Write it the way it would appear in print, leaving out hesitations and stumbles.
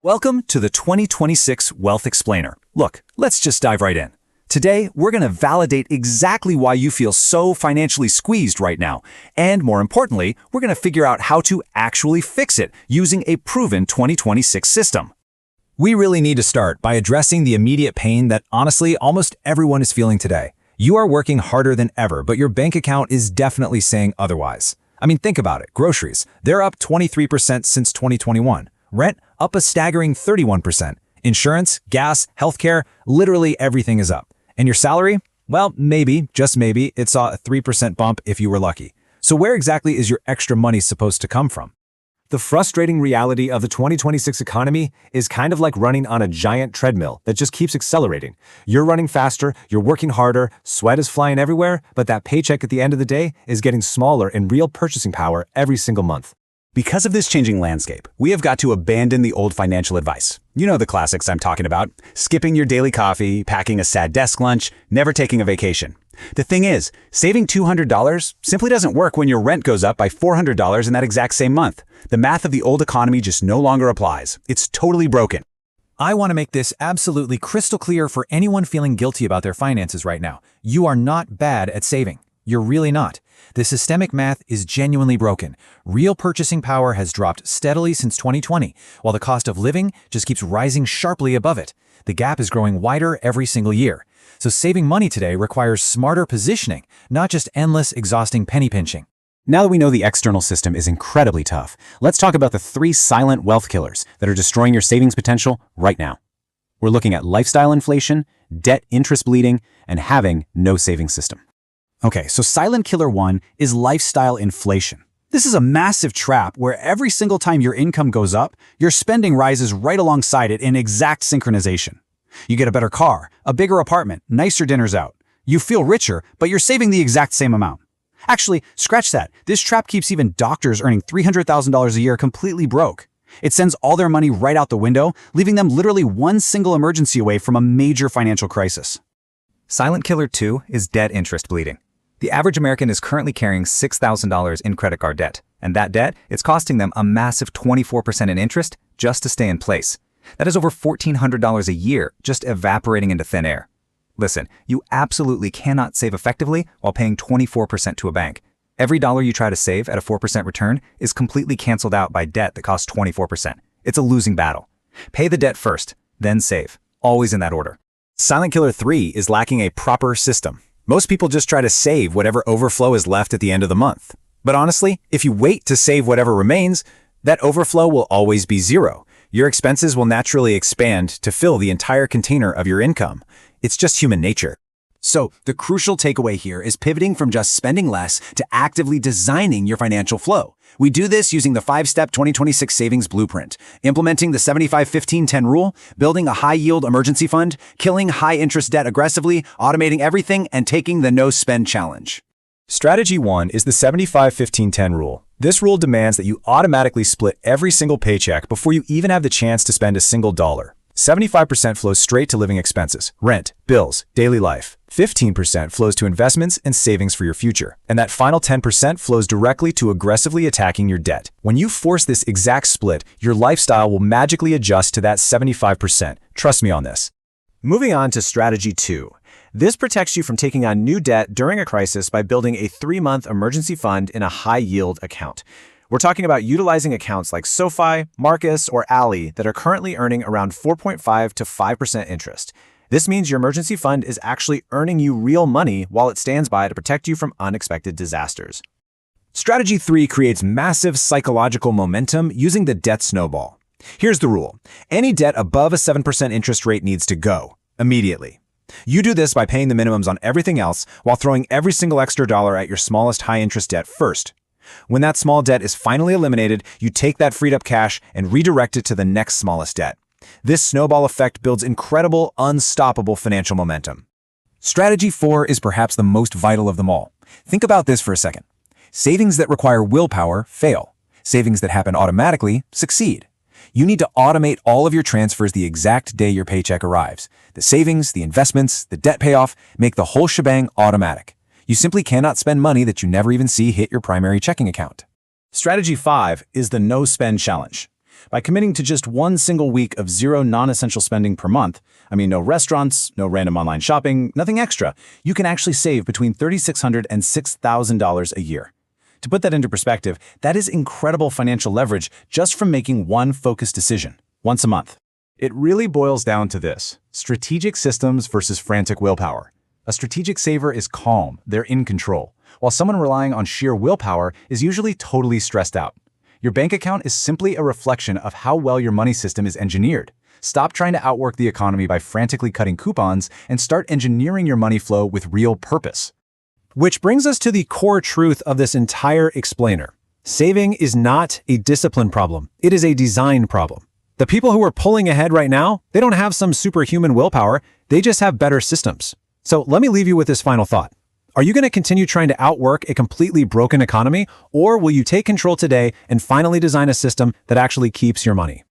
Welcome to the 2026 Wealth Explainer. Look, let's just dive right in. Today, we're going to validate exactly why you feel so financially squeezed right now. And more importantly, we're going to figure out how to actually fix it using a proven 2026 system. We really need to start by addressing the immediate pain that honestly almost everyone is feeling today. You are working harder than ever, but your bank account is definitely saying otherwise. I mean, think about it. Groceries, they're up 23% since 2021. Rent, up a staggering 31%. Insurance, gas, healthcare, literally everything is up. And your salary? Well, maybe, just maybe, it saw a 3% bump if you were lucky. So where exactly is your extra money supposed to come from? The frustrating reality of the 2026 economy is kind of like running on a giant treadmill that just keeps accelerating. You're running faster, you're working harder, sweat is flying everywhere, but that paycheck at the end of the day is getting smaller in real purchasing power every single month. Because of this changing landscape, we have got to abandon the old financial advice. You know the classics I'm talking about. Skipping your daily coffee, packing a sad desk lunch, never taking a vacation. The thing is, saving $200 simply doesn't work when your rent goes up by $400 in that exact same month. The math of the old economy just no longer applies. It's totally broken. I want to make this absolutely crystal clear for anyone feeling guilty about their finances right now. You are not bad at saving. You're really not. The systemic math is genuinely broken. Real purchasing power has dropped steadily since 2020, while the cost of living just keeps rising sharply above it. The gap is growing wider every single year. So saving money today requires smarter positioning, not just endless, exhausting penny pinching. Now that we know the external system is incredibly tough, let's talk about the 3 silent wealth killers that are destroying your savings potential right now. We're looking at lifestyle inflation, debt interest bleeding, and having no savings system. Okay, so silent killer 1 is lifestyle inflation. This is a massive trap where every single time your income goes up, your spending rises right alongside it in exact synchronization. You get a better car, a bigger apartment, nicer dinners out. You feel richer, but you're saving the exact same amount. Actually, scratch that. This trap keeps even doctors earning $300,000 a year completely broke. It sends all their money right out the window, leaving them literally one single emergency away from a major financial crisis. Silent killer 2 is debt interest bleeding. The average American is currently carrying $6,000 in credit card debt, and that debt is costing them a massive 24% in interest just to stay in place. That is over $1,400 a year just evaporating into thin air. Listen, you absolutely cannot save effectively while paying 24% to a bank. Every dollar you try to save at a 4% return is completely canceled out by debt that costs 24%. It's a losing battle. Pay the debt first, then save. Always in that order. Silent killer 3 is lacking a proper system. Most people just try to save whatever overflow is left at the end of the month. But honestly, if you wait to save whatever remains, that overflow will always be zero. Your expenses will naturally expand to fill the entire container of your income. It's just human nature. So, the crucial takeaway here is pivoting from just spending less to actively designing your financial flow. We do this using the 5-step 2026 savings blueprint, implementing the 75-15-10 rule, building a high-yield emergency fund, killing high-interest debt aggressively, automating everything, and taking the no-spend challenge. Strategy 1 is the 75-15-10 rule. This rule demands that you automatically split every single paycheck before you even have the chance to spend a single dollar. 75% flows straight to living expenses, rent, bills, daily life. 15% flows to investments and savings for your future. And that final 10% flows directly to aggressively attacking your debt. When you force this exact split, your lifestyle will magically adjust to that 75%. Trust me on this. Moving on to strategy 2. This protects you from taking on new debt during a crisis by building a 3-month emergency fund in a high-yield account. We're talking about utilizing accounts like SoFi, Marcus, or Ally that are currently earning around 4.5 to 5% interest. This means your emergency fund is actually earning you real money while it stands by to protect you from unexpected disasters. Strategy 3 creates massive psychological momentum using the debt snowball. Here's the rule. Any debt above a 7% interest rate needs to go immediately. You do this by paying the minimums on everything else while throwing every single extra dollar at your smallest high-interest debt first. When that small debt is finally eliminated, you take that freed up cash and redirect it to the next smallest debt. This snowball effect builds incredible, unstoppable financial momentum. Strategy 4 is perhaps the most vital of them all. Think about this for a second. Savings that require willpower fail. Savings that happen automatically succeed. You need to automate all of your transfers the exact day your paycheck arrives. The savings, the investments, the debt payoff make the whole shebang automatic. You simply cannot spend money that you never even see hit your primary checking account. Strategy 5 is the no-spend challenge. By committing to just one single week of zero non-essential spending per month, no restaurants, no random online shopping, nothing extra, you can actually save between $3,600 and $6,000 a year. To put that into perspective, that is incredible financial leverage just from making one focused decision, once a month. It really boils down to this: strategic systems versus frantic willpower. A strategic saver is calm, they're in control, while someone relying on sheer willpower is usually totally stressed out. Your bank account is simply a reflection of how well your money system is engineered. Stop trying to outwork the economy by frantically cutting coupons and start engineering your money flow with real purpose. Which brings us to the core truth of this entire explainer. Saving is not a discipline problem. It is a design problem. The people who are pulling ahead right now, they don't have some superhuman willpower. They just have better systems. So let me leave you with this final thought. Are you going to continue trying to outwork a completely broken economy, or will you take control today and finally design a system that actually keeps your money?